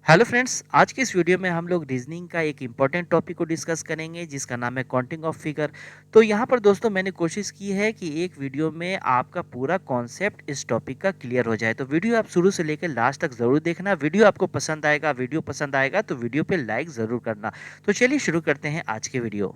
Hello friends, आज के इस वीडियो में हम लोग रीजनिंग का एक इम्पॉर्टेंट टॉपिक को डिस्कस करेंगे जिसका नाम है काउंटिंग ऑफ फिगर। तो यहाँ पर दोस्तों मैंने कोशिश की है कि एक वीडियो में आपका पूरा कॉन्सेप्ट इस टॉपिक का क्लियर हो जाए। तो वीडियो आप शुरू से लेकर लास्ट तक ज़रूर देखना। वीडियो आपको पसंद आएगा, वीडियो पसंद आएगा तो वीडियो पे लाइक ज़रूर करना। तो चलिए शुरू करते हैं आज के वीडियो।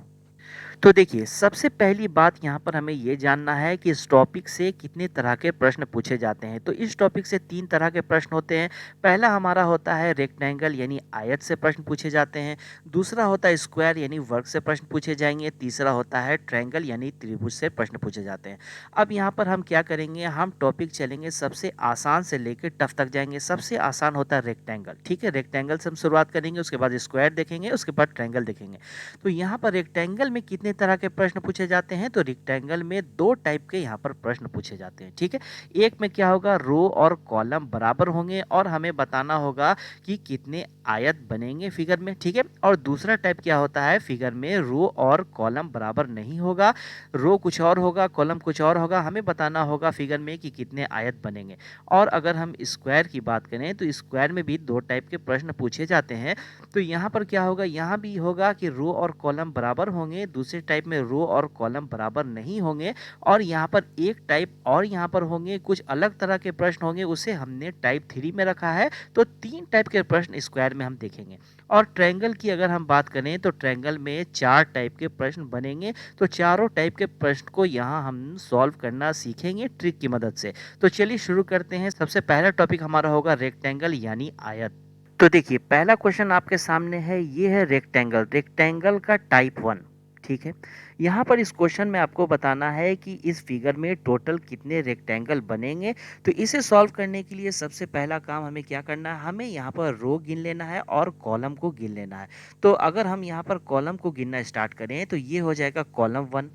तो देखिए, सबसे पहली बात यहाँ पर हमें ये जानना है कि इस टॉपिक से कितने तरह के प्रश्न पूछे जाते हैं। तो इस टॉपिक से 3 तरह के प्रश्न होते हैं। पहला हमारा होता है रेक्टेंगल यानी आयत से प्रश्न पूछे जाते हैं। दूसरा होता है स्क्वायर यानी वर्ग से प्रश्न पूछे जाएँगे। तीसरा होता है ट्रायंगल यानी त्रिभुज से प्रश्न पूछे जाते हैं। अब यहाँ पर हम क्या करेंगे, हम टॉपिक चलेंगे सबसे आसान से लेकर टफ तक जाएँगे। सबसे आसान होता है रेक्टेंगल, ठीक है? रेक्टेंगल से हम शुरुआत करेंगे, उसके बाद स्क्वायर देखेंगे, उसके बाद ट्रायंगल देखेंगे। तो यहाँ पर रेक्टेंगल में कितने तरह के प्रश्न पूछे जाते हैं, तो रेक्टेंगल में 2 टाइप के यहाँ पर प्रश्न पूछे जाते हैं, ठीक है? एक में क्या होगा, रो और कॉलम बराबर होंगे और हमें बताना होगा कि कितने आयत बनेंगे फिगर में, ठीक है? और दूसरा टाइप क्या होता है, फिगर में रो और कॉलम बराबर नहीं होगा, रो कुछ और होगा, कॉलम कुछ और होगा, हमें बताना होगा फिगर में कि कितने आयत बनेंगे। और अगर हम स्क्वायर की बात करें तो स्क्वायर में भी 2 टाइप के प्रश्न पूछे जाते हैं। तो यहाँ पर क्या होगा, यहाँ भी होगा कि रो और कॉलम बराबर होंगे, दूसरे टाइप में रो और कॉलम बराबर नहीं होंगे, और यहाँ पर एक टाइप और यहाँ पर होंगे, कुछ अलग तरह के प्रश्न होंगे, उसे हमने टाइप 3 में रखा है। तो 3 टाइप के प्रश्न स्क्वायर में हम देखेंगे। और ट्रायंगल की अगर हम बात करें तो ट्रायंगल में 4 टाइप के प्रश्न बनेंगे। तो चारों टाइप के प्रश्न को यहाँ हम सॉल्व करना सीखेंगे ट्रिक की मदद से। तो चलिए शुरू करते हैं। सबसे पहला टॉपिक हमारा होगा रेक्टेंगल यानी आयत। तो देखिए, पहला क्वेश्चन आपके सामने है, ये है रेक्टेंगल, रेक्टेंगल का टाइप 1, ठीक है? यहाँ पर इस क्वेश्चन में आपको बताना है कि इस फिगर में टोटल कितने रेक्टेंगल बनेंगे। तो इसे सॉल्व करने के लिए सबसे पहला काम हमें क्या करना है, हमें यहाँ पर रो गिन लेना है और कॉलम को गिन लेना है। तो अगर हम यहाँ पर कॉलम को गिनना स्टार्ट करें तो ये हो जाएगा कॉलम 1,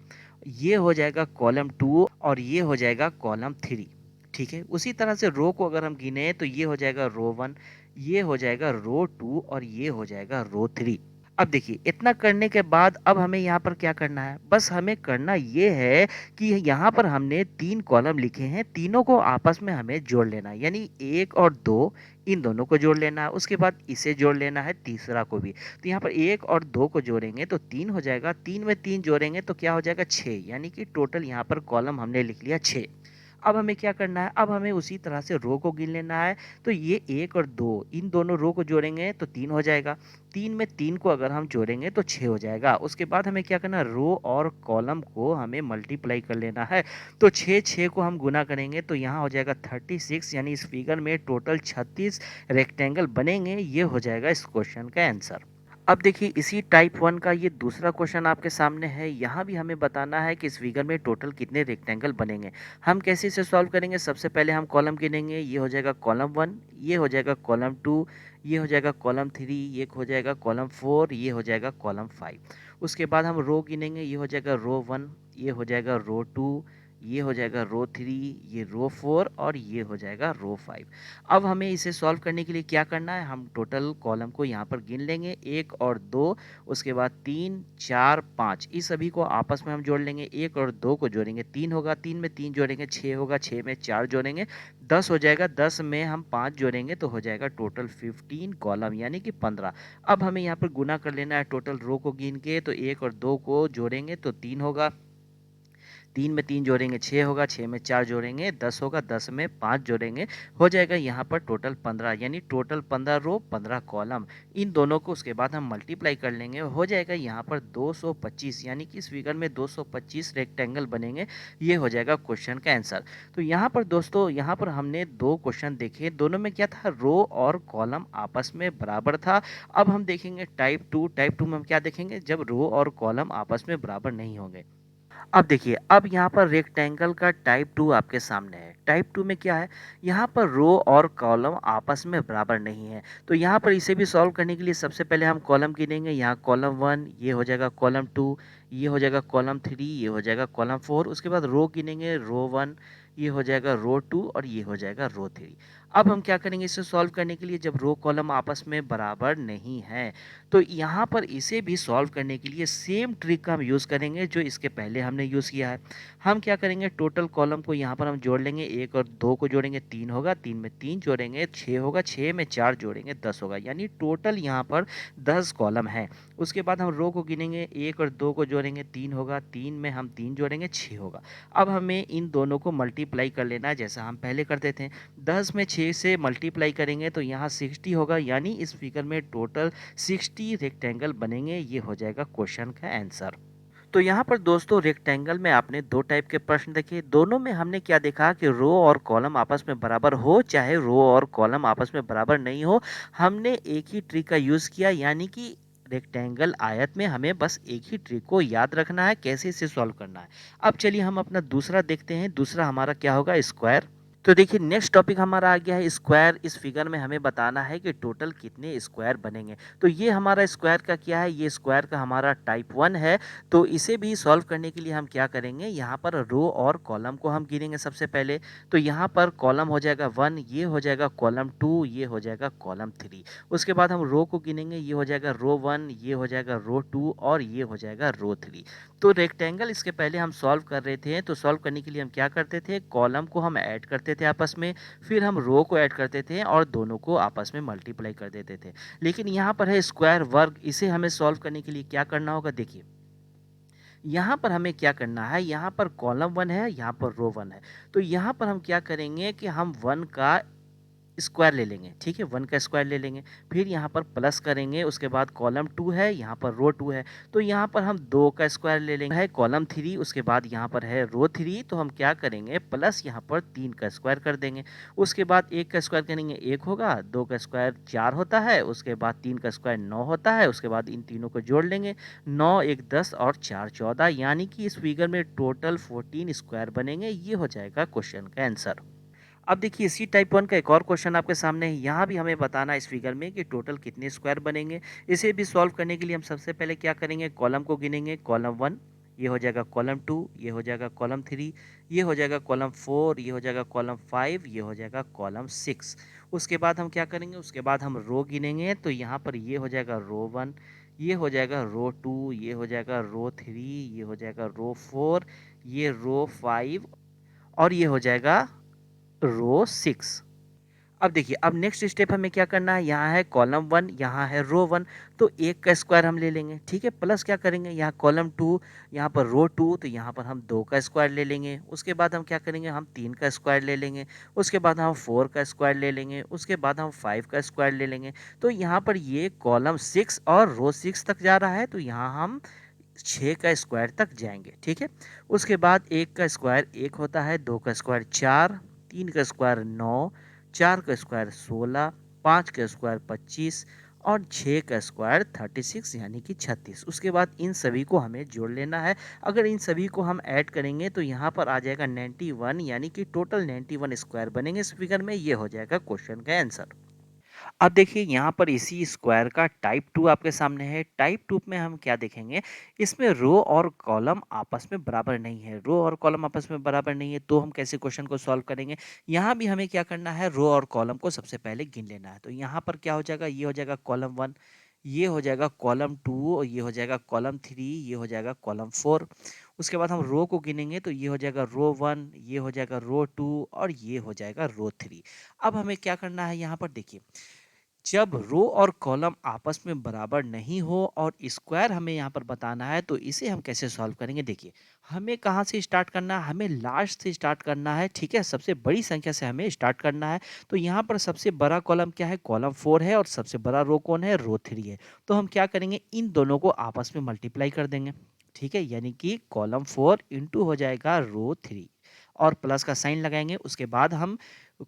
ये हो जाएगा कॉलम 2 और ये हो जाएगा कॉलम 3, ठीक है? उसी तरह से रो को अगर हम गिने तो ये हो जाएगा रो 1, ये हो जाएगा रो 2 और ये हो जाएगा रो 3। अब देखिए, इतना करने के बाद अब हमें यहाँ पर क्या करना है, बस हमें करना ये है कि यहाँ पर हमने 3 कॉलम लिखे हैं, तीनों को आपस में हमें जोड़ लेना है, यानी 1 और 2 इन दोनों को जोड़ लेना है, उसके बाद इसे जोड़ लेना है तीसरा को भी। तो यहाँ पर 1 और 2 को जोड़ेंगे तो 3 हो जाएगा, 3 में 3 जोड़ेंगे तो क्या हो जाएगा, 6, यानी कि टोटल यहाँ पर कॉलम हमने लिख लिया 6। अब हमें क्या करना है, अब हमें उसी तरह से रो को गिन लेना है। तो ये 1 और 2 इन दोनों रो को जोड़ेंगे तो 3 हो जाएगा, 3 में 3 को अगर हम जोड़ेंगे तो 6 हो जाएगा। उसके बाद हमें क्या करना है, रो और कॉलम को हमें मल्टीप्लाई कर लेना है। तो 6 को हम गुना करेंगे तो यहाँ हो जाएगा 36, यानी इस फिगर में टोटल 36 रेक्टेंगल बनेंगे। ये हो जाएगा इस क्वेश्चन का आंसर। अब देखिए, इसी टाइप 1 का ये दूसरा क्वेश्चन आपके सामने है। यहाँ भी हमें बताना है कि इस फिगर में टोटल कितने रेक्टेंगल बनेंगे। हम कैसे इसे सॉल्व करेंगे, सबसे पहले हम कॉलम गिनेंगे। ये हो जाएगा कॉलम 1, ये हो जाएगा कॉलम 2, ये हो जाएगा कॉलम 3, ये हो जाएगा कॉलम 4, ये हो जाएगा कॉलम 5। उसके बाद हम रो गिनेंगे। ये हो जाएगा रो 1, ये हो जाएगा रो 2, ये हो जाएगा रो 3, ये रो 4 और ये हो जाएगा रो 5। अब हमें इसे सॉल्व करने के लिए क्या करना है, हम टोटल कॉलम को यहाँ पर गिन लेंगे, 1 और 2, उसके बाद 3, 4, 5, इस सभी को आपस में हम जोड़ लेंगे। 1 और 2 को जोड़ेंगे 3 होगा, 3 में 3 जोड़ेंगे 6 होगा, 6 में 4 जोड़ेंगे 10 हो जाएगा, 10 में हम 5 जोड़ेंगे तो हो जाएगा टोटल 15 कॉलम, यानी कि 15। अब हमें यहाँ पर गुना कर लेना है टोटल रो को गिन के। तो 1 और 2 को जोड़ेंगे तो 3 होगा, 3 में 3 जोड़ेंगे 6 होगा, 6 में 4 जोड़ेंगे 10 होगा, 10 में 5 जोड़ेंगे हो जाएगा यहाँ पर टोटल 15, यानी टोटल 15 रो 15 कॉलम। इन दोनों को उसके बाद हम मल्टीप्लाई कर लेंगे, हो जाएगा यहाँ पर 225, यानी कि इस फिगर में 225 रेक्टेंगल बनेंगे। ये हो जाएगा क्वेश्चन का आंसर। तो यहाँ पर दोस्तों, यहाँ पर हमने 2 क्वेश्चन देखे, दोनों में क्या था, रो और कॉलम आपस में बराबर था। अब हम देखेंगे टाइप 2। टाइप 2 में हम क्या देखेंगे, जब रो और कॉलम आपस में बराबर नहीं होंगे। अब देखिए, अब यहाँ पर रेक्टेंगल का टाइप 2 आपके सामने है। टाइप 2 में क्या है, यहाँ पर रो और कॉलम आपस में बराबर नहीं है। तो यहाँ पर इसे भी सॉल्व करने के लिए सबसे पहले हम कॉलम गिनेंगे। यहाँ कॉलम 1, ये हो जाएगा कॉलम 2, ये हो जाएगा कॉलम 3, ये हो जाएगा कॉलम 4। उसके बाद रो गिनेंगे, रो 1, ये हो जाएगा रो 2 और ये हो जाएगा रो 3। अब हम क्या करेंगे इसे सॉल्व करने के लिए, जब रो कॉलम आपस में बराबर नहीं हैं, तो यहाँ पर इसे भी सॉल्व करने के लिए सेम ट्रिक का हम यूज़ करेंगे जो इसके पहले हमने यूज़ किया है। हम क्या करेंगे, टोटल कॉलम को यहाँ पर हम जोड़ लेंगे, 1 और 2 को जोड़ेंगे 3 होगा, 3 में 3 जोड़ेंगे 6 होगा, 6 में 4 जोड़ेंगे 10 होगा, यानी टोटल यहाँ पर 10 कॉलम है। उसके बाद हम रो को गिनेंगे, 1 और 2 को जोड़ेंगे 3 होगा, 3 में हम 3 जोड़ेंगे 6 होगा। अब हमें इन दोनों को मल्टीप्लाई कर लेना है जैसा हम पहले करते थे। 10 में 6 से मल्टीप्लाई करेंगे तो यहाँ 60 होगा, यानी इस फिगर में टोटल 60 रेक्टेंगल बनेंगे। ये हो जाएगा क्वेश्चन का आंसर। तो यहाँ पर दोस्तों रेक्टेंगल में आपने दो टाइप के प्रश्न देखे, दोनों में हमने क्या देखा कि रो और कॉलम आपस में बराबर हो चाहे रो और कॉलम आपस में बराबर नहीं हो, हमने एक ही ट्रिक का यूज़ किया, यानी कि रेक्टेंगल आयत में हमें बस एक ही ट्रिक को याद रखना है, कैसे इसे सॉल्व करना है। अब चलिए हम अपना दूसरा देखते हैं। दूसरा हमारा क्या होगा, स्क्वायर। तो देखिए नेक्स्ट टॉपिक हमारा आ गया है स्क्वायर। इस फिगर में हमें बताना है कि टोटल कितने स्क्वायर बनेंगे। तो ये हमारा स्क्वायर का क्या है, ये स्क्वायर का हमारा टाइप 1 है। तो इसे भी सॉल्व करने के लिए हम क्या करेंगे, यहाँ पर रो और कॉलम को हम गिनेंगे सबसे पहले। तो यहाँ पर कॉलम हो जाएगा 1, ये हो जाएगा कॉलम 2, ये हो जाएगा कॉलम 3। उसके बाद हम रो को गिनेंगे, ये हो जाएगा रो 1, ये हो जाएगा रो 2 और ये हो जाएगा रो 3। तो रेक्टेंगल इसके पहले हम सॉल्व कर रहे थे, तो सॉल्व करने के लिए हम क्या करते थे, कॉलम को हम ऐड करते थे आपस में, फिर हम रो को ऐड करते थे और दोनों को आपस में मल्टीप्लाई कर देते थे। लेकिन यहाँ पर है स्क्वायर वर्ग, इसे हमें सॉल्व करने के लिए क्या करना होगा, देखिए यहाँ पर हमें क्या करना है, यहाँ पर कॉलम 1 है, यहाँ पर रो 1 है। तो यहाँ पर हम क्या करेंगे कि हम 1 का स्क्वायर ले लेंगे, ठीक है, 1 का स्क्वायर ले लेंगे, फिर यहाँ पर प्लस करेंगे, उसके बाद कॉलम 2 है, यहाँ पर रो 2 है, तो यहाँ पर हम 2 का स्क्वायर ले लेंगे, है कॉलम 3, उसके बाद यहाँ पर है रो 3, तो हम क्या करेंगे प्लस यहाँ पर 3 का स्क्वायर कर देंगे। उसके बाद 1 का स्क्वायर करेंगे 1 होगा, 2 का स्क्वायर 4 होता है, उसके बाद 3 का स्क्वायर 9 होता है, उसके बाद इन तीनों को जोड़ लेंगे, 9 1 10 और 4 14, यानी कि इस फिगर में टोटल 14 स्क्वायर बनेंगे। ये हो जाएगा क्वेश्चन का आंसर। अब देखिए इसी टाइप 1 का एक और क्वेश्चन आपके सामने है। यहाँ भी हमें बताना है इस फिगर में कि टोटल कितने स्क्वायर बनेंगे। इसे भी सॉल्व करने के लिए हम सबसे पहले क्या करेंगे, कॉलम को गिनेंगे, कॉलम 1, ये हो जाएगा कॉलम 2, ये हो जाएगा कॉलम 3, ये हो जाएगा कॉलम 4, ये हो जाएगा कॉलम 5, ये हो जाएगा कॉलम 6। उसके बाद हम क्या करेंगे, उसके बाद हम रो गिनेंगे, तो यहाँ पर ये हो जाएगा रो 1, ये हो जाएगा रो 2, ये हो जाएगा रो 3, ये हो जाएगा रो 4, ये रो 5 और ये हो जाएगा रो 6। अब देखिए अब नेक्स्ट स्टेप हमें क्या करना है, यहाँ है कॉलम 1, यहाँ है रो 1, तो 1 का स्क्वायर हम ले लेंगे, ठीक है, प्लस क्या करेंगे, यहाँ कॉलम 2, यहाँ पर रो 2, तो यहाँ पर हम 2 का स्क्वायर ले लेंगे। उसके बाद हम क्या करेंगे, हम 3 का स्क्वायर ले लेंगे, उसके बाद हम 4 का स्क्वायर ले लेंगे, उसके बाद हम 5 का स्क्वायर ले लेंगे। तो यहाँ पर ये कॉलम 6 और रो 6 तक जा रहा है, तो यहाँ हम 6 का स्क्वायर तक जाएंगे, ठीक है। उसके बाद 1 का स्क्वायर 1 होता है, 2 का स्क्वायर 4, 3 का स्क्वायर 9, 4 का स्क्वायर 16, 5 का स्क्वायर 25 और 6 का स्क्वायर 36 यानी कि 36। उसके बाद इन सभी को हमें जोड़ लेना है। अगर इन सभी को हम ऐड करेंगे तो यहाँ पर आ जाएगा 91, यानी कि टोटल 91 स्क्वायर बनेंगे इस फिगर में। ये हो जाएगा क्वेश्चन का आंसर। अब देखिए यहाँ पर इसी स्क्वायर का टाइप 2 आपके सामने है। टाइप 2 में हम क्या देखेंगे, इसमें रो और कॉलम आपस में बराबर नहीं है। रो और कॉलम आपस में बराबर नहीं है तो हम कैसे क्वेश्चन को सॉल्व करेंगे। यहाँ भी हमें क्या करना है, रो और कॉलम को सबसे पहले गिन लेना है। तो यहाँ पर क्या हो जाएगा, ये हो जाएगा कॉलम 1, ये हो जाएगा कॉलम 2 और ये हो जाएगा कॉलम 3, ये हो जाएगा कॉलम 4। उसके बाद हम रो को गिनेंगे तो ये हो जाएगा रो 1, ये हो जाएगा रो 2 और ये हो जाएगा रो 3। अब हमें क्या करना है, यहाँ पर देखिए जब रो और कॉलम आपस में बराबर नहीं हो और स्क्वायर हमें यहाँ पर बताना है, तो इसे हम कैसे सॉल्व करेंगे। देखिए हमें कहाँ से स्टार्ट करना है, हमें लास्ट से स्टार्ट करना है, ठीक है, सबसे बड़ी संख्या से हमें स्टार्ट करना है। तो यहाँ पर सबसे बड़ा कॉलम क्या है, कॉलम 4 है और सबसे बड़ा रो कौन है, रो 3 है। तो हम क्या करेंगे, इन दोनों को आपस में मल्टीप्लाई कर देंगे, ठीक है, यानी कि कॉलम 4 इंटू हो जाएगा रो 3 और प्लस का साइन लगाएंगे। उसके बाद हम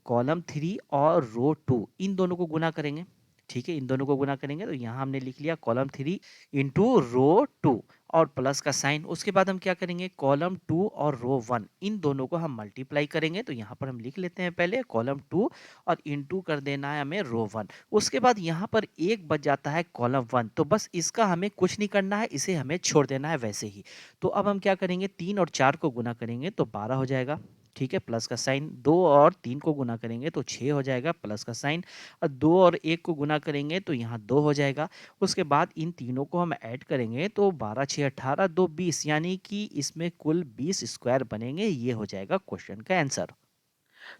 कॉलम 3 और रो 2 इन दोनों को गुना करेंगे, ठीक है, इन दोनों को गुना करेंगे तो यहाँ हमने लिख लिया कॉलम 3 इंटू रो 2 और प्लस का साइन। उसके बाद हम क्या करेंगे, कॉलम 2 और रो 1 इन दोनों को हम मल्टीप्लाई करेंगे। तो यहाँ पर हम लिख लेते हैं पहले कॉलम 2 और इंटू कर देना है हमें रो 1। उसके बाद यहाँ पर एक बच जाता है कॉलम 1, तो बस इसका हमें कुछ नहीं करना है, इसे हमें छोड़ देना है वैसे ही। तो अब हम क्या करेंगे, 3 और 4 को गुना करेंगे तो 12 हो जाएगा, ठीक है, प्लस का साइन 2 और 3 को गुना करेंगे तो 6 हो जाएगा प्लस का साइन, और 2 और 1 को गुना करेंगे तो यहाँ 2 हो जाएगा। उसके बाद इन तीनों को हम ऐड करेंगे तो 12 6 18 2 20, यानी कि इसमें कुल 20 स्क्वायर बनेंगे। ये हो जाएगा क्वेश्चन का आंसर।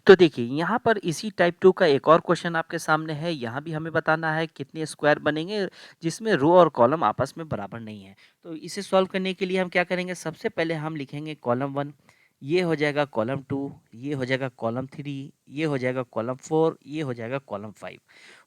तो देखिए यहाँ पर इसी टाइप 2 का एक और क्वेश्चन आपके सामने है। यहाँ भी हमें बताना है कितने स्क्वायर बनेंगे जिसमें रो और कॉलम आपस में बराबर नहीं है। तो इसे सॉल्व करने के लिए हम क्या करेंगे, सबसे पहले हम लिखेंगे कॉलम 1, ये हो जाएगा कॉलम 2, ये हो जाएगा कॉलम 3, ये हो जाएगा कॉलम 4, ये हो जाएगा कॉलम 5।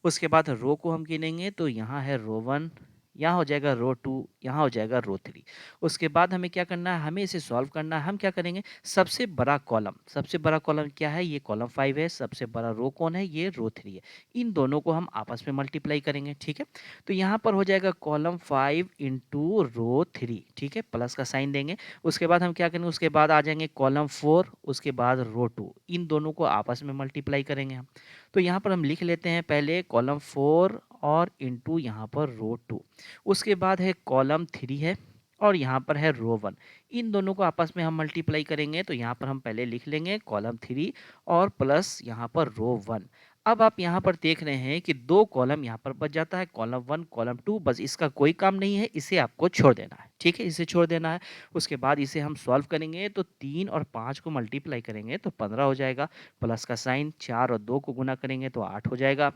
उसके बाद रो को हम गिनेंगे तो यहाँ है रो 1, यहाँ हो जाएगा रो 2, यहाँ हो जाएगा रो 3। उसके बाद हमें क्या करना है, हमें इसे सॉल्व करना है। हम क्या करेंगे, सबसे बड़ा कॉलम क्या है, ये कॉलम 5 है। सबसे बड़ा रो कौन है, ये रो 3 है। इन दोनों को हम आपस में मल्टीप्लाई करेंगे, ठीक है। तो यहाँ पर हो जाएगा कॉलम 5 इंटू रो 3, ठीक है, प्लस का साइन देंगे। उसके बाद हम क्या करेंगे, उसके बाद आ जाएंगे कॉलम 4, उसके बाद रो 2, इन दोनों को आपस में मल्टीप्लाई करेंगे हम। तो यहाँ पर हम लिख लेते हैं पहले कॉलम 4 और इंटू यहाँ पर रो 2। उसके बाद है कॉलम 3 है और यहाँ पर है रो 1। इन दोनों को आपस में हम मल्टीप्लाई करेंगे तो यहाँ पर हम पहले लिख लेंगे कॉलम 3 और प्लस यहाँ पर रो 1। अब आप यहाँ पर देख रहे हैं कि 2 कॉलम यहाँ पर बच जाता है, कॉलम 1 कॉलम 2, बस इसका कोई काम नहीं है, इसे आपको छोड़ देना है, ठीक है, इसे छोड़ देना है। उसके बाद इसे हम सॉल्व करेंगे तो 3 और 5 को मल्टीप्लाई करेंगे तो 15 हो जाएगा, प्लस का साइन 4 और 2 को गुना करेंगे तो 8 हो जाएगा,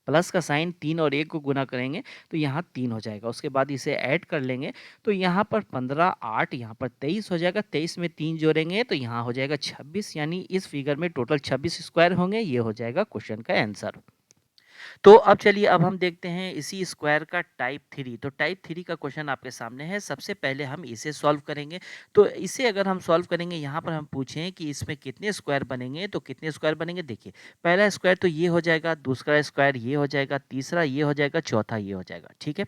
प्लस का साइन 3 और 1 को गुना करेंगे तो यहाँ 3 हो जाएगा। उसके बाद इसे ऐड कर लेंगे तो यहाँ पर 15 8 यहाँ पर 23 हो जाएगा। 23 में 3 जोड़ेंगे तो यहाँ हो जाएगा 26, यानी इस फिगर में टोटल 26 स्क्वायर होंगे। ये हो जाएगा क्वेश्चन का आंसर। तो अब चलिए अब हम देखते हैं इसी स्क्वायर का टाइप 3। तो टाइप 3 का क्वेश्चन आपके सामने है। सबसे पहले हम इसे सॉल्व करेंगे। तो इसे अगर हम सॉल्व करेंगे, यहाँ पर हम पूछें कि इसमें कितने स्क्वायर बनेंगे तो कितने स्क्वायर बनेंगे। देखिए पहला स्क्वायर तो ये हो जाएगा, दूसरा स्क्वायर ये हो जाएगा, तीसरा ये हो जाएगा, चौथा ये हो जाएगा, ठीक है।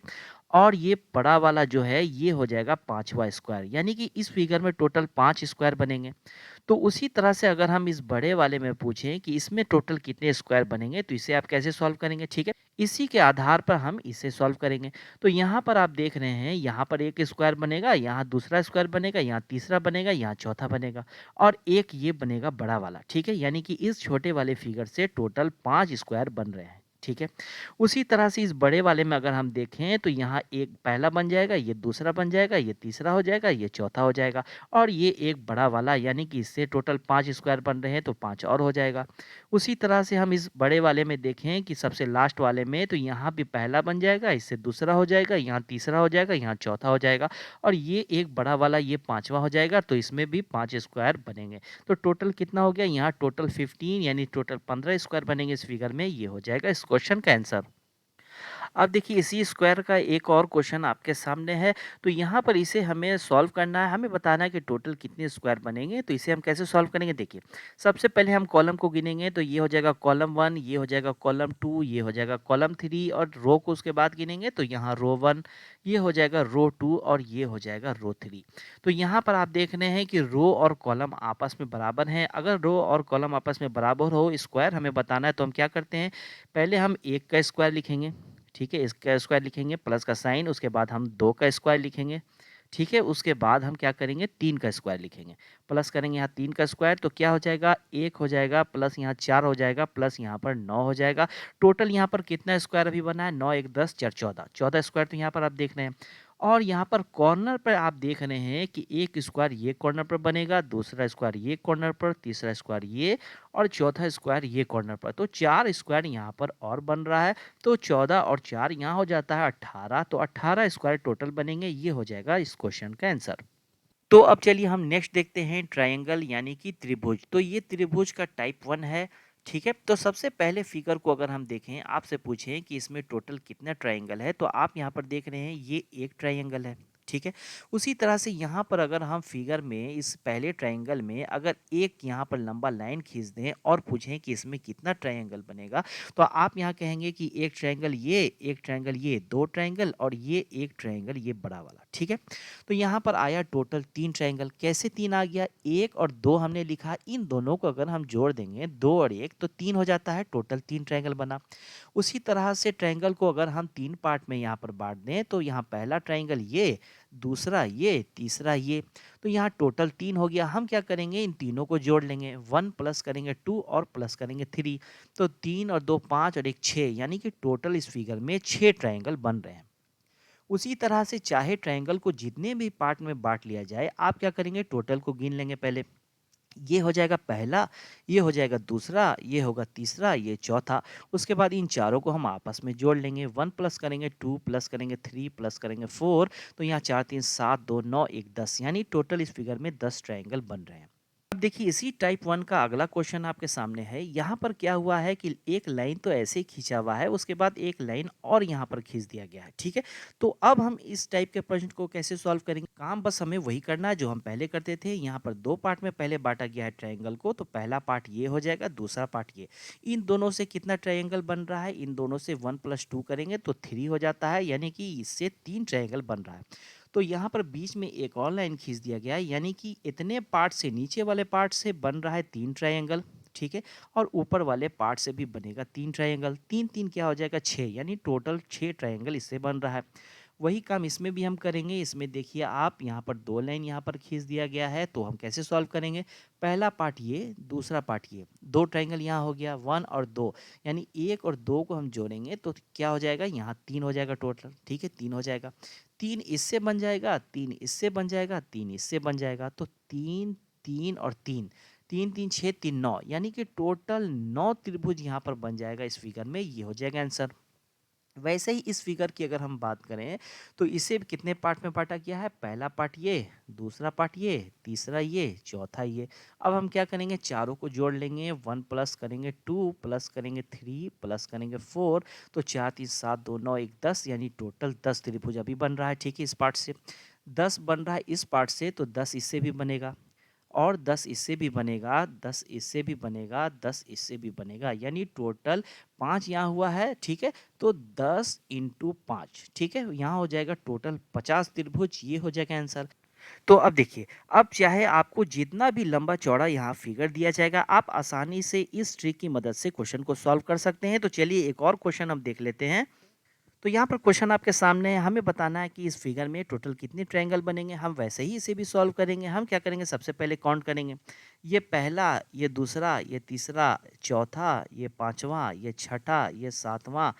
और ये बड़ा वाला जो है ये हो जाएगा पांचवा स्क्वायर, यानी कि इस फिगर में टोटल 5 स्क्वायर बनेंगे। तो उसी तरह से अगर हम इस बड़े वाले में पूछें कि इसमें टोटल कितने स्क्वायर बनेंगे तो इसे आप कैसे सॉल्व करेंगे, ठीक है। इसी के आधार पर हम इसे सॉल्व करेंगे। तो यहाँ पर आप देख रहे हैं, यहाँ पर एक स्क्वायर बनेगा, यहाँ दूसरा स्क्वायर बनेगा, यहाँ तीसरा बनेगा, यहाँ चौथा बनेगा, और एक ये बनेगा बड़ा वाला, ठीक है। यानी कि इस छोटे वाले फिगर से टोटल 5 स्क्वायर बन रहे हैं, ठीक है। उसी तरह से इस बड़े वाले में अगर हम देखें तो यहाँ एक पहला बन जाएगा, ये दूसरा बन जाएगा, ये तीसरा हो जाएगा, ये चौथा हो जाएगा, और ये एक बड़ा वाला, यानी कि इससे टोटल 5 स्क्वायर बन रहे हैं तो 5 और हो जाएगा। उसी तरह से हम इस बड़े वाले में देखें कि सबसे लास्ट वाले में तो यहाँ भी पहला बन जाएगा, इससे दूसरा हो जाएगा, यहाँ तीसरा हो जाएगा, यहाँ चौथा हो जाएगा, और ये एक बड़ा वाला ये पांचवा हो जाएगा, तो इसमें भी 5 स्क्वायर बनेंगे। तो टोटल कितना हो गया, यहाँ टोटल 15, यानी टोटल 15 स्क्वायर बनेंगे इस फिगर में। ये हो जाएगा इस क्वेश्चन का आंसर। अब देखिए इसी स्क्वायर का एक और क्वेश्चन आपके सामने है। तो यहाँ पर इसे हमें सॉल्व करना है, हमें बताना है कि टोटल कितने स्क्वायर बनेंगे। तो इसे हम कैसे सॉल्व करेंगे, देखिए सबसे पहले हम कॉलम को गिनेंगे तो ये हो जाएगा कॉलम 1, ये हो जाएगा कॉलम 2, ये हो जाएगा कॉलम 3, और रो को उसके बाद गिनेंगे तो यहाँ रो 1, ये हो जाएगा रो 2, और ये हो जाएगा रो 3। तो यहाँ पर आप देख रहे हैं कि रो और कॉलम आपस में बराबर हैं। अगर रो और कॉलम आपस में बराबर हो, स्क्वायर हमें बताना है, तो हम क्या करते हैं, पहले हम एक का स्क्वायर लिखेंगे, ठीक है, इसका स्क्वायर लिखेंगे प्लस का साइन, उसके बाद हम 2 का स्क्वायर लिखेंगे, ठीक है। उसके बाद हम क्या करेंगे, 3 का स्क्वायर लिखेंगे, प्लस करेंगे यहाँ 3 का स्क्वायर, तो क्या हो जाएगा, 1 हो जाएगा, प्लस यहाँ 4 हो जाएगा, प्लस यहाँ पर 9 हो जाएगा। टोटल यहाँ पर कितना स्क्वायर अभी बना है, 9 1 10 4 14, 14 स्क्वायर तो यहाँ पर आप देख रहे हैं। और यहाँ पर कॉर्नर पर आप देख रहे हैं कि एक स्क्वायर ये कॉर्नर पर बनेगा, दूसरा स्क्वायर ये कॉर्नर पर, तीसरा स्क्वायर ये, और चौथा स्क्वायर ये कॉर्नर पर। तो 4 स्क्वायर यहाँ पर और बन रहा है। तो 14 और 4 यहाँ हो जाता है 18। तो 18 स्क्वायर टोटल बनेंगे। ये हो जाएगा इस क्वेश्चन का आंसर। तो अब चलिए हम नेक्स्ट देखते हैं ट्रायंगल यानी कि त्रिभुज। तो ये त्रिभुज का टाइप 1 है, ठीक है। तो सबसे पहले फिगर को अगर हम देखें, आपसे पूछें कि इसमें टोटल कितना ट्रायंगल है, तो आप यहाँ पर देख रहे हैं ये एक ट्रायंगल है, ठीक है। उसी तरह से यहाँ पर अगर हम फिगर में इस पहले ट्रायंगल में अगर एक यहाँ पर लंबा लाइन खींच दें और पूछें कि इसमें कितना ट्रायंगल बनेगा, तो आप यहाँ कहेंगे कि एक ट्रायंगल ये, दो ट्रायंगल, और ये एक ट्रायंगल ये बड़ा वाला, ठीक है। तो यहाँ पर आया टोटल 3 ट्रायंगल। कैसे 3 आ गया, 1 और 2 हमने लिखा, इन दोनों को अगर हम जोड़ देंगे 2 और 1 तो 3 हो जाता है, टोटल 3 ट्रायंगल बना। उसी तरह से ट्रायंगल को अगर हम 3 पार्ट में यहाँ पर बांट दें तो यहाँ पहला ट्रायंगल ये, दूसरा ये, तीसरा ये। तो यहाँ टोटल 3 हो गया। हम क्या करेंगे, इन तीनों को जोड़ लेंगे। 1 प्लस करेंगे 2 और प्लस करेंगे 3। तो 3 और 2 5 और 1 6, यानी कि टोटल इस फिगर में 6 ट्रायंगल बन रहे हैं। उसी तरह से चाहे ट्रायंगल को जितने भी पार्ट में बांट लिया जाए, आप क्या करेंगे, टोटल को गिन लेंगे पहले। ये हो जाएगा पहला, ये हो जाएगा दूसरा, ये होगा तीसरा, ये चौथा। उसके बाद इन चारों को हम आपस में जोड़ लेंगे। 1 प्लस करेंगे 2 प्लस करेंगे 3 प्लस करेंगे 4। तो यहाँ 4 3 7 2 9 1 10, यानी टोटल इस फिगर में 10 ट्रायंगल बन रहे हैं। अब देखिए इसी टाइप 1 का अगला क्वेश्चन आपके सामने है। यहाँ पर क्या हुआ है कि एक लाइन तो ऐसे ही खींचा हुआ है, उसके बाद एक लाइन और यहाँ पर खींच दिया गया है, ठीक है। तो अब हम इस टाइप के प्रश्न को कैसे सॉल्व करेंगे, काम बस हमें वही करना है जो हम पहले करते थे। यहाँ पर दो पार्ट में पहले बांटा गया है ट्रायंगल को, तो पहला पार्ट ये हो जाएगा, दूसरा पार्ट ये। इन दोनों से कितना ट्रायंगल बन रहा है, इन दोनों से 1 + 2 करेंगे तो 3 हो जाता है, यानी कि इससे 3 ट्रायंगल बन रहा है। तो यहाँ पर बीच में एक और लाइन खींच दिया गया है, यानी कि इतने पार्ट से, नीचे वाले पार्ट से बन रहा है 3 ट्रायंगल, ठीक है। और ऊपर वाले पार्ट से भी बनेगा 3 ट्रायंगल। 3 3 क्या हो जाएगा 6, यानी टोटल 6 ट्रायंगल इससे बन रहा है। वही काम इसमें भी हम करेंगे। इसमें देखिए आप, यहाँ पर 2 लाइन यहाँ पर खींच दिया गया है, तो हम कैसे सॉल्व करेंगे, पहला पार्ट ये, दूसरा पार्ट ये, 2 ट्रायंगल यहाँ हो गया, 1 और 2, यानी 1 और 2 को हम जोड़ेंगे तो क्या हो जाएगा, यहाँ 3 हो जाएगा टोटल, ठीक है, 3 हो जाएगा। 3 इससे बन जाएगा, 3 इससे बन जाएगा, 3 इससे बन जाएगा, तो 3 3 और 3, 3 3 6 3 9, यानी कि टोटल 9 त्रिभुज यहाँ पर बन जाएगा इस फिगर में। ये हो जाएगा आंसर। वैसे ही इस फिगर की अगर हम बात करें, तो इसे कितने पार्ट में बांटा गया है, पहला पार्ट ये, दूसरा पार्ट ये, तीसरा ये, चौथा ये। अब हम क्या करेंगे, चारों को जोड़ लेंगे। 1 प्लस करेंगे 2 प्लस करेंगे 3 प्लस करेंगे 4। तो 4 3 7 2 9 1 10, यानी टोटल 10 त्रिभुज अभी बन रहा है, ठीक है। इस पार्ट से 10 बन रहा है, इस पार्ट से तो 10 इससे भी बनेगा, और 10 इससे भी बनेगा, 10 इससे भी बनेगा, 10 इससे भी बनेगा, यानी टोटल 5 यहाँ हुआ है, ठीक है। तो 10 × 5, ठीक है, यहाँ हो जाएगा टोटल 50 त्रिभुज। ये हो जाएगा आंसर। तो अब देखिए, अब चाहे आपको जितना भी लंबा चौड़ा यहाँ फिगर दिया जाएगा, आप आसानी से इस ट्रिक की मदद से क्वेश्चन को सॉल्व कर सकते हैं। तो चलिए एक और क्वेश्चन हम देख लेते हैं। तो यहाँ पर क्वेश्चन आपके सामने है, हमें बताना है कि इस फिगर में टोटल कितने ट्रायंगल बनेंगे। हम वैसे ही इसे भी सॉल्व करेंगे। हम क्या करेंगे, सबसे पहले काउंट करेंगे। ये पहला, ये दूसरा, ये तीसरा, चौथा, ये पांचवा, ये छठा, ये सातवां,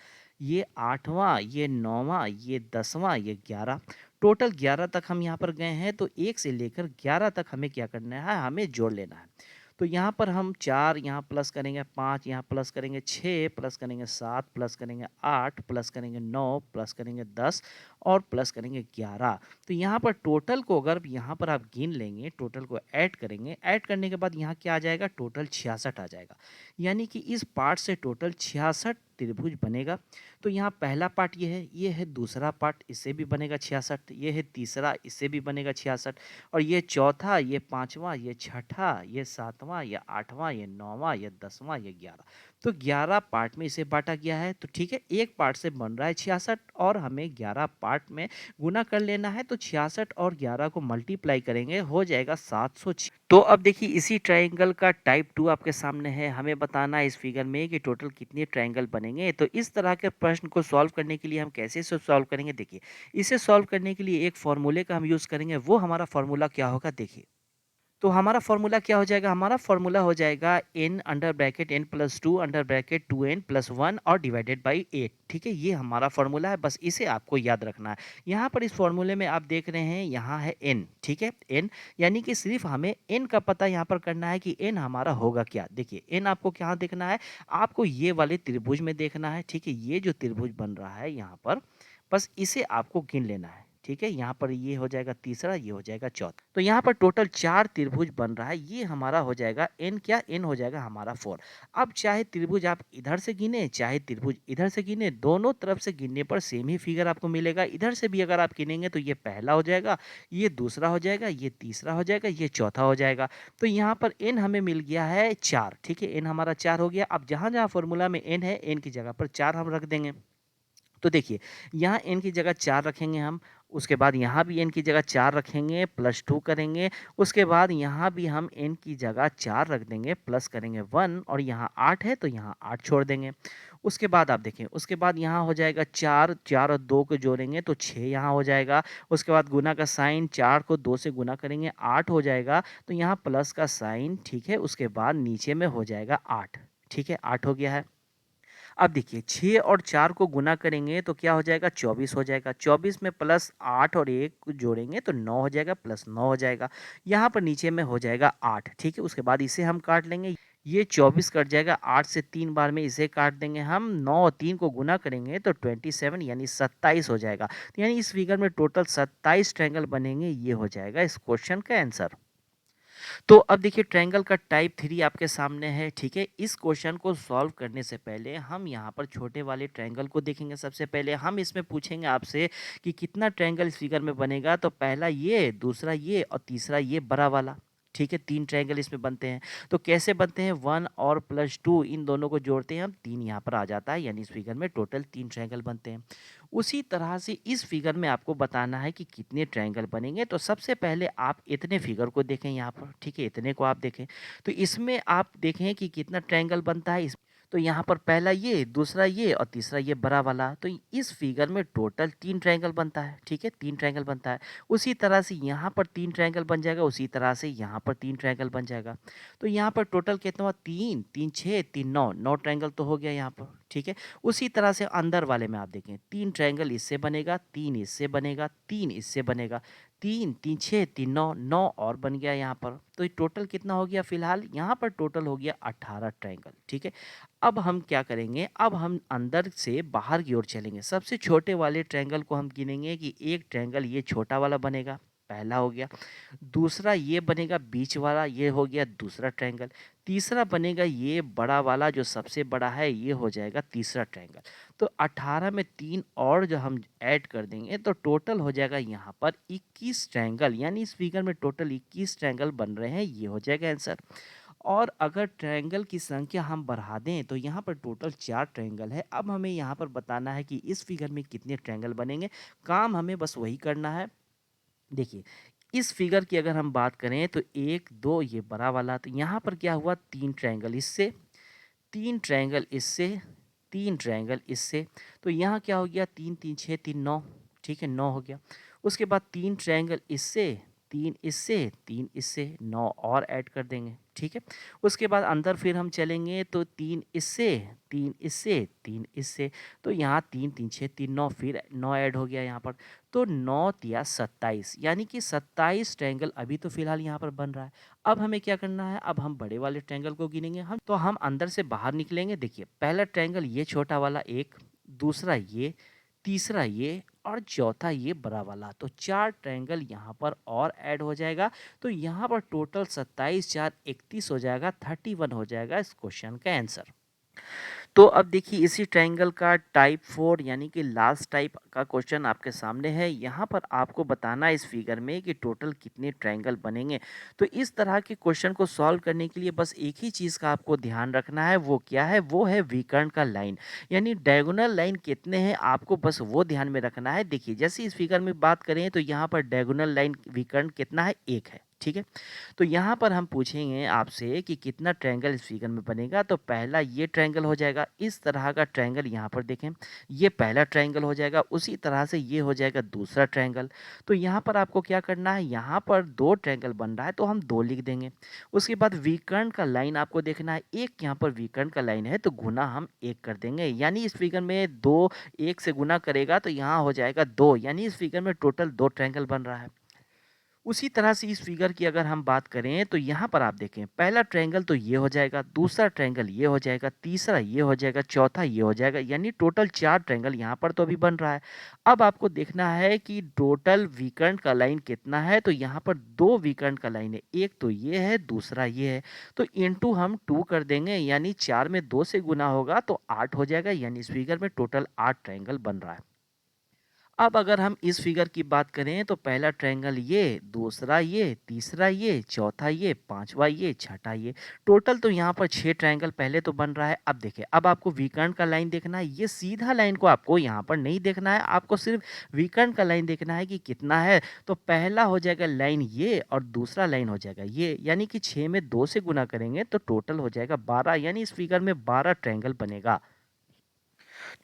ये आठवां, ये नौवां, ये 10वां, ये 11। टोटल 11 तक हम यहाँ पर गए हैं। तो 1 से लेकर 11 तक हमें क्या करना है, हमें जोड़ लेना है। तो यहाँ पर हम 4 यहाँ प्लस करेंगे, 5 यहाँ प्लस करेंगे, 6 प्लस करेंगे, 7 प्लस करेंगे, 8 प्लस करेंगे, 9 प्लस करेंगे, 10 और प्लस करेंगे 11। तो यहाँ पर टोटल को अगर यहाँ पर आप गिन लेंगे, टोटल को ऐड करेंगे, ऐड करने के बाद यहाँ क्या आ जाएगा, टोटल 66 आ जाएगा। यानी कि इस पार्ट से टोटल 66 त्रिभुज बनेगा। तो यहाँ पहला पार्ट ये है दूसरा पार्ट, इससे भी बनेगा 66, ये है तीसरा, इससे भी बनेगा 66, और ये चौथा, ये पांचवा, ये छठा, ये सातवां, ये आठवां, ये नौवां, ये 10वां, ये 11। तो 11 पार्ट में इसे बांटा गया है। तो ठीक है, एक पार्ट से बन रहा है 66 और हमें 11 पार्ट में गुना कर लेना है। तो 66 और 11 को मल्टीप्लाई करेंगे, हो जाएगा 706। तो अब देखिए इसी ट्रायंगल का टाइप 2 आपके सामने है। हमें बताना है इस फिगर में कि टोटल कितने ट्रायंगल बनेंगे। तो इस तरह के प्रश्न को सॉल्व करने के लिए हम कैसे से सॉल्व करेंगे, देखिए इसे सॉल्व करने के लिए एक फॉर्मूले का हम यूज़ करेंगे। वो हमारा फॉर्मूला क्या होगा, देखिए। तो हमारा फॉर्मूला क्या हो जाएगा, हमारा फॉर्मूला हो जाएगा n under bracket n + 2 under bracket 2n + 1 और डिवाइडेड बाय 8, ठीक है। ये हमारा फॉर्मूला है, बस इसे आपको याद रखना है। यहाँ पर इस फॉर्मूले में आप देख रहे हैं, यहाँ है n, ठीक है, n, यानी कि सिर्फ हमें n का पता यहाँ पर करना है कि n हमारा होगा क्या। देखिए n आपको क्या देखना है, आपको ये वाले त्रिभुज में देखना है, ठीक है। ये जो त्रिभुज बन रहा है यहाँ पर, बस इसे आपको गिन लेना है, ठीक है। यहाँ पर ये हो जाएगा तीसरा, ये हो जाएगा चौथा। तो यहाँ पर टोटल 4 त्रिभुज बन रहा है। ये हमारा हो जाएगा n, क्या n हो जाएगा हमारा 4। अब चाहे त्रिभुज आप इधर से गिने, चाहे त्रिभुज इधर से गिने, दोनों तरफ से गिनने पर सेम ही फिगर आपको मिलेगा। इधर से भी अगर आप गिनेंगे तो ये पहला हो जाएगा, ये दूसरा हो जाएगा, ये तीसरा हो जाएगा, ये चौथा हो जाएगा। तो यहाँ पर n हमें मिल गया है 4, ठीक है, n हमारा 4 हो गया। अब जहाँ जहाँ फॉर्मूला में n है, n की जगह पर 4 हम रख देंगे। तो देखिए यहाँ n की जगह 4 रखेंगे हम, उसके बाद यहाँ भी n की जगह 4 रखेंगे, +2 करेंगे। उसके बाद यहाँ भी हम n की जगह 4 रख देंगे, प्लस करेंगे 1 और यहाँ 8 है तो यहाँ 8 छोड़ देंगे। उसके बाद आप देखें, उसके बाद यहाँ हो जाएगा 4, 4 और 2 को जोड़ेंगे तो 6 यहाँ हो जाएगा। उसके बाद गुना का साइन, 4 को 2 से गुना करेंगे 8 हो जाएगा, तो यहाँ प्लस का साइन, ठीक है। उसके बाद नीचे में हो जाएगा 8, ठीक है, 8 हो गया है। अब देखिए 6 और 4 को गुना करेंगे तो क्या हो जाएगा, 24 हो जाएगा। 24 में प्लस 8 और 1 को जोड़ेंगे तो 9 हो जाएगा, प्लस 9 हो जाएगा। यहाँ पर नीचे में हो जाएगा 8, ठीक है। उसके बाद इसे हम काट लेंगे, ये 24 कट जाएगा, 8 से 3 बार में इसे काट देंगे हम। 9 और 3 को गुना करेंगे तो 27 यानी 27 हो जाएगा। तो यानी इस फिगर में टोटल 27 ट्रायंगल बनेंगे, ये हो जाएगा इस क्वेश्चन का आंसर। तो अब देखिए ट्रायंगल का टाइप 3 आपके सामने है, ठीक है। इस क्वेश्चन को सॉल्व करने से पहले हम यहाँ पर छोटे वाले ट्रायंगल को देखेंगे। सबसे पहले हम इसमें पूछेंगे आपसे कि कितना ट्रायंगल इस फिगर में बनेगा, तो पहला ये, दूसरा ये और तीसरा ये बड़ा वाला, ठीक है। 3 ट्रायंगल इसमें बनते हैं। तो कैसे बनते हैं, 1 और +2 इन दोनों को जोड़ते हैं हम, 3 यहाँ पर आ जाता है, यानी इस फिगर में टोटल 3 ट्रायंगल बनते हैं। उसी तरह से इस फिगर में आपको बताना है कि कितने ट्रायंगल बनेंगे। तो सबसे पहले आप इतने फिगर को देखें यहाँ पर, ठीक है, इतने को आप देखें। तो इसमें आप देखें कि कितना ट्रायंगल बनता है। इस तो यहाँ पर पहला ये, दूसरा ये और तीसरा ये बड़ा वाला, तो इस फिगर में टोटल 3 ट्रायंगल बनता है, ठीक है, 3 ट्रायंगल बनता है। उसी तरह से यहाँ पर 3 ट्रायंगल बन जाएगा, उसी तरह से यहाँ पर 3 ट्रायंगल बन जाएगा। तो यहाँ पर टोटल कितना हुआ, 3, 3 6, 3 9, 9 ट्रायंगल तो हो गया यहाँ पर, ठीक है। उसी तरह से अंदर वाले में आप देखें, 3 ट्रायंगल इससे बनेगा, 3 इससे बनेगा, 3 इससे बनेगा, 3 3 6 3 9, 9 और बन गया यहाँ पर। तो ये टोटल कितना हो गया, फिलहाल यहाँ पर टोटल हो गया 18 ट्रायंगल, ठीक है। अब हम क्या करेंगे, अब हम अंदर से बाहर की ओर चलेंगे। सबसे छोटे वाले ट्रायंगल को हम गिनेंगे कि एक ट्रायंगल ये छोटा वाला बनेगा, पहला हो गया। दूसरा ये बनेगा बीच वाला, ये हो गया दूसरा ट्रायंगल। तीसरा बनेगा ये बड़ा वाला जो सबसे बड़ा है, ये हो जाएगा तीसरा ट्रायंगल। तो 18 में 3 और जो हम ऐड कर देंगे तो टोटल हो जाएगा यहाँ पर 21 ट्रायंगल, यानी इस फिगर में टोटल 21 ट्रायंगल बन रहे हैं, ये हो जाएगा आंसर। और अगर ट्रायंगल की संख्या हम बढ़ा दें तो यहाँ पर टोटल 4 ट्रायंगल है। अब हमें यहाँ पर बताना है कि इस फिगर में कितने ट्रायंगल बनेंगे। काम हमें बस वही करना है। देखिए इस फिगर की अगर हम बात करें तो 1 2 ये बड़ा वाला, तो यहाँ पर क्या हुआ, 3 ट्रायंगल इससे, 3 ट्रायंगल इससे, 3 ट्रायंगल इससे। तो यहाँ क्या हो गया, 3 3 6 3 9, ठीक है, 9 हो गया। उसके बाद 3 ट्रायंगल इससे, 3 इससे, 3 इससे, 9 और ऐड कर देंगे, ठीक है। उसके बाद अंदर फिर हम चलेंगे तो 3 इससे, 3 इससे, 3 इससे। तो यहाँ 3 3 6 3 9, फिर 9 ऐड हो गया यहाँ पर। तो 9 तिया 27, यानी कि 27 ट्रायंगल अभी तो फिलहाल यहाँ पर बन रहा है। अब हमें क्या करना है, अब हम बड़े वाले ट्रायंगल को गिनेंगे। हम अंदर से बाहर निकलेंगे। देखिए पहला ट्रायंगल ये छोटा वाला एक, दूसरा ये, तीसरा ये और चौथा ये बड़ा वाला। तो 4 ट्रायंगल यहाँ पर और ऐड हो जाएगा। तो यहाँ पर टोटल 27 4 31 हो जाएगा, 31 हो जाएगा इस क्वेश्चन का आंसर। तो अब देखिए इसी ट्रायंगल का टाइप 4 यानी कि लास्ट टाइप का क्वेश्चन आपके सामने है। यहाँ पर आपको बताना है इस फिगर में कि टोटल कितने ट्रायंगल बनेंगे। तो इस तरह के क्वेश्चन को सॉल्व करने के लिए बस एक ही चीज़ का आपको ध्यान रखना है, वो क्या है, वो है विकर्ण का लाइन, यानी डायगोनल लाइन कितने हैं आपको बस वो ध्यान में रखना है। देखिए जैसे इस फिगर में बात करें तो यहाँ पर डायगोनल लाइन विकर्ण कितना है, एक है, ठीक है। तो यहाँ पर हम पूछेंगे आपसे कि कितना ट्रायंगल इस फिगर में बनेगा। तो पहला ये ट्रायंगल हो जाएगा, इस तरह का ट्रायंगल यहाँ पर देखें, ये पहला ट्रायंगल हो जाएगा। उसी तरह से ये हो जाएगा दूसरा ट्रायंगल। तो यहाँ पर आपको क्या करना है, यहाँ पर 2 ट्रायंगल बन रहा है तो हम 2 लिख देंगे। उसके बाद विकर्ण का लाइन आपको देखना है, एक यहाँ पर विकर्ण का लाइन है तो गुना हम 1 कर देंगे, यानी इस फिगर में 2 1 से गुना करेगा तो यहाँ हो जाएगा 2, यानी इस फिगर में टोटल 2 ट्रायंगल बन रहा है। उसी तरह से इस फिगर की अगर हम बात करें तो यहाँ पर आप देखें, पहला ट्रायंगल तो ये हो जाएगा, दूसरा ट्रायंगल ये हो जाएगा, तीसरा ये हो जाएगा, चौथा ये हो जाएगा, यानी टोटल 4 ट्रायंगल यहाँ पर तो अभी बन रहा है। अब आपको देखना है कि टोटल विकर्ण का लाइन कितना है। तो यहाँ पर 2 विकर्ण का लाइन है, एक तो ये है, दूसरा ये है। तो इंटू हम 2 कर देंगे, यानी 4 में 2 से गुना होगा तो 8 हो जाएगा, यानी इस फिगर में टोटल 8 ट्रायंगल बन रहा है। अब अगर हम इस फिगर की बात करें तो पहला ट्रायंगल ये, दूसरा ये, तीसरा ये, चौथा ये, पाँचवा ये, छठा ये। टोटल तो यहाँ पर 6 ट्रायंगल पहले तो बन रहा है। अब देखिए, अब आपको विकर्ण का लाइन देखना है। ये सीधा लाइन को आपको यहाँ पर नहीं देखना है, आपको सिर्फ विकर्ण का लाइन देखना है कि कितना है। तो पहला हो जाएगा लाइन ये और दूसरा लाइन हो जाएगा ये, यानी कि 6 में 2 से गुना करेंगे तो टोटल हो जाएगा 12, यानी इस फिगर में 12 ट्रायंगल बनेगा।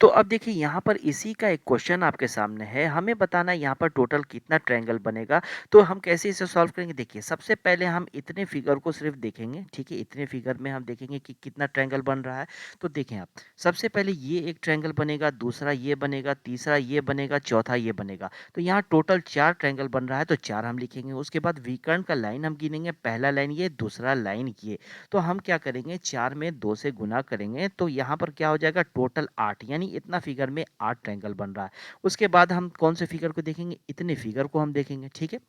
तो अब देखिए यहाँ पर इसी का एक क्वेश्चन आपके सामने है, हमें बताना है यहाँ पर टोटल कितना ट्रायंगल बनेगा। तो हम कैसे इसे सॉल्व करेंगे, देखिए सबसे पहले हम इतने फिगर को सिर्फ देखेंगे, ठीक है। इतने फिगर में हम देखेंगे कि कितना ट्रायंगल बन रहा है। तो देखें आप, सबसे पहले ये एक ट्रायंगल बनेगा, दूसरा ये बनेगा, तीसरा ये बनेगा, चौथा ये बनेगा। तो यहाँ टोटल 4 ट्रायंगल बन रहा है, तो 4 हम लिखेंगे। उसके बाद विकर्ण का लाइन हम गिनेंगे, पहला लाइन ये, दूसरा लाइन ये। तो हम क्या करेंगे, 4 में 2 से गुना करेंगे तो यहाँ पर क्या हो जाएगा, टोटल 8, यानी इतना फिगर में 8 ट्रायंगल बन रहा है। उसके बाद हम कौन से फिगर को देखेंगे, इतने फिगर को हम देखेंगे, ठीक है।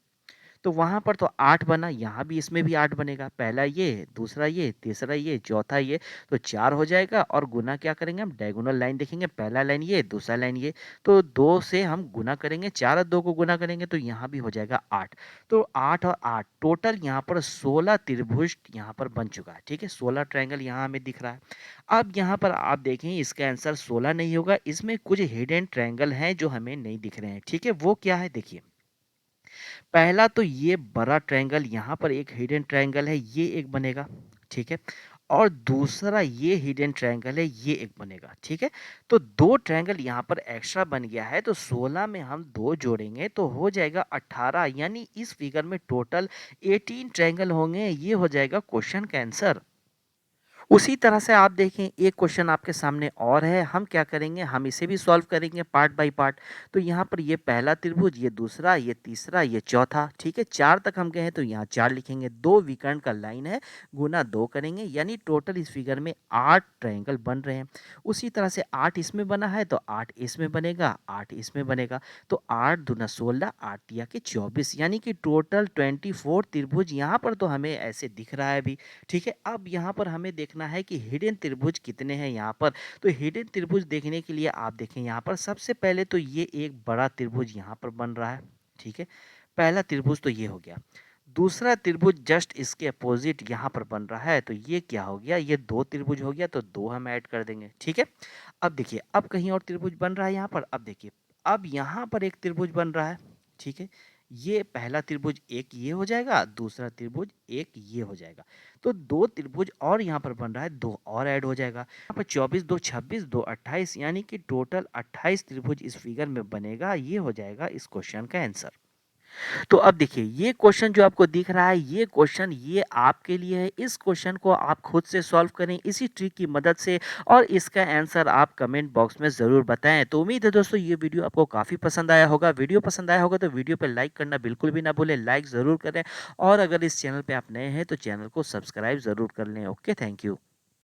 तो वहाँ पर तो 8 बना, यहाँ भी इसमें भी 8 बनेगा। पहला ये, दूसरा ये, तीसरा ये, चौथा ये, तो 4 हो जाएगा। और गुना क्या करेंगे, हम डायगोनल लाइन देखेंगे, पहला लाइन ये, दूसरा लाइन ये। तो 2 से हम गुना करेंगे, 4 और 2 को गुना करेंगे तो यहाँ भी हो जाएगा 8। तो 8 और 8 टोटल यहाँ पर 16 त्रिभुज यहाँ पर बन चुका है, ठीक है। 16 ट्रायंगल यहाँ हमें दिख रहा है। अब यहाँ पर आप देखें, इसका आंसर 16 नहीं होगा, इसमें कुछ हिडन ट्रायंगल हैं जो हमें नहीं दिख रहे हैं, ठीक है। वो क्या है, देखिए पहला तो ये बड़ा ट्रायंगल, यहाँ पर एक हिडन ट्रायंगल है, ये एक बनेगा, ठीक है। और दूसरा ये हिडन ट्रायंगल है, ये एक बनेगा, ठीक है। तो 2 ट्रायंगल यहाँ पर एक्स्ट्रा बन गया है, तो 16 में हम 2 जोड़ेंगे तो हो जाएगा 18, यानी इस फिगर में टोटल 18 ट्रायंगल होंगे। ये हो जाएगा क्वेश्चन का आंसर। उसी तरह से आप देखें, एक क्वेश्चन आपके सामने और है, हम क्या करेंगे, हम इसे भी सॉल्व करेंगे पार्ट बाय पार्ट। तो यहाँ पर ये पहला त्रिभुज, ये दूसरा, ये तीसरा, ये चौथा, ठीक है। 4 तक हम गए हैं तो यहाँ 4 लिखेंगे। 2 विकर्ण का लाइन है, गुना 2 करेंगे, यानी टोटल इस फिगर में 8 ट्रायंगल बन रहे हैं। उसी तरह से 8 इसमें बना है तो 8 इसमें बनेगा, 8 इसमें बनेगा। तो 8 दूना 16, 8 तिया के 24, यानी कि टोटल 24 त्रिभुज यहाँ पर तो हमें ऐसे दिख रहा है अभी, ठीक है। अब यहाँ पर हमें देखना है कि हिडन त्रिभुज कितने हैं यहाँ पर। तो हिडन त्रिभुज देखने के लिए आप देखें, यहाँ पर सबसे पहले तो ये एक बड़ा त्रिभुज यहाँ पर बन रहा है, ठीक है। पहला त्रिभुज तो ये हो गया। दूसरा त्रिभुज जस्ट इसके अपोजिट यहाँ पर बन रहा है, तो ये क्या हो गया, ये 2 त्रिभुज हो गया, तो 2 हम ऐड कर देंगे, ठीक है। अब देखिए, अब कहीं और त्रिभुज बन रहा है यहाँ पर। अब देखिए, अब यहाँ पर एक त्रिभुज बन रहा है, ठीक है। ये पहला त्रिभुज एक ये हो जाएगा, दूसरा त्रिभुज एक ये हो जाएगा। तो 2 त्रिभुज और यहाँ पर बन रहा है, 2 और ऐड हो जाएगा। यहाँ पर 24 2 26, 2 28, यानी कि टोटल 28 त्रिभुज इस फिगर में बनेगा। ये हो जाएगा इस क्वेश्चन का आंसर। तो अब देखिए, ये क्वेश्चन जो आपको दिख रहा है, ये क्वेश्चन ये आपके लिए है। इस क्वेश्चन को आप खुद से सॉल्व करें इसी ट्रिक की मदद से, और इसका आंसर आप कमेंट बॉक्स में ज़रूर बताएं। तो उम्मीद है दोस्तों, ये वीडियो आपको काफ़ी पसंद आया होगा। वीडियो पसंद आया होगा तो वीडियो पे लाइक करना बिल्कुल भी ना भूलें, लाइक ज़रूर करें। और अगर इस चैनल पे आप नए हैं तो चैनल को सब्सक्राइब ज़रूर कर लें। Okay, thank you.